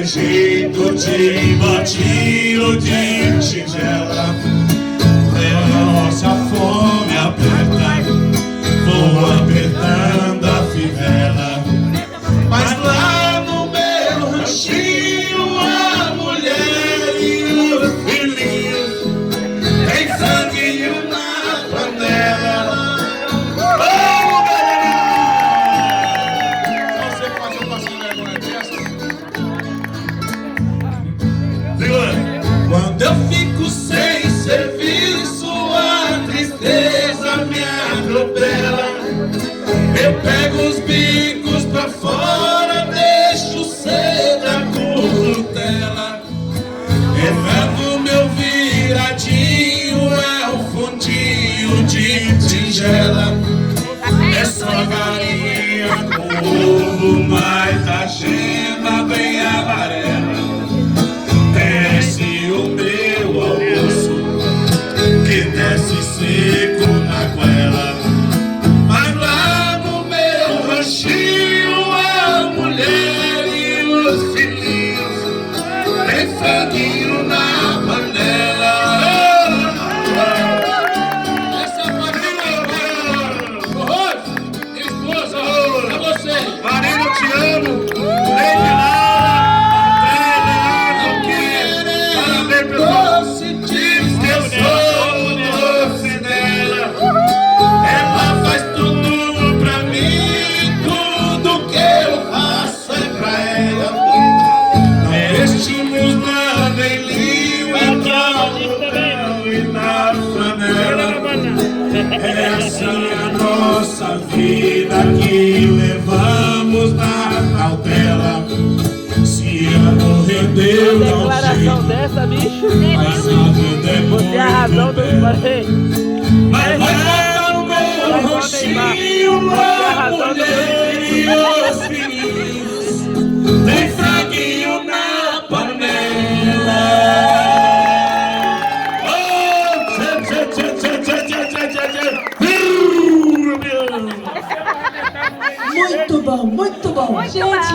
é jeito de botinho de tigela. Nossa fome aperta, vou apertando a fivela. Mas lá no meu ranchinho a mulher e o filhinho tem sanguinho na panela. Vamos, galera! Só você que faz um passinho de vergonha dessa. Segura! Quando eu fico sem serviço, a tristeza me atropela. Eu pego os bicos pra fora, deixo seda com Nutella. Levo meu viradinho, é o fundinho de tigela. É só galinha com ovo, mas a gema bem amarela. Desce o meu almoço, que desce seco na goela. Mas lá no meu ranchinho a mulher e os filhinhos tem franguinho na panela. Essa é a família Rosa, esposa, pra você. Marina, eu te amo. Leite doce, diz que eu sou o doce dela. Ela faz tudo pra mim, tudo que eu faço é pra ela. Não vestimos nada em linho, e na flanela. É assim a nossa vida que levamos na cautela. Se ela rendeu, não declaração dessa, bicho. mas a vida é Você é a razão do falei. mas lá no meu ranchinho a mulher e os filhinhos tem franguinho na panela. Oh, tchê, tchê, tchê, tchê, tchê, tchê, tchê, tchê. Muito bom, gente.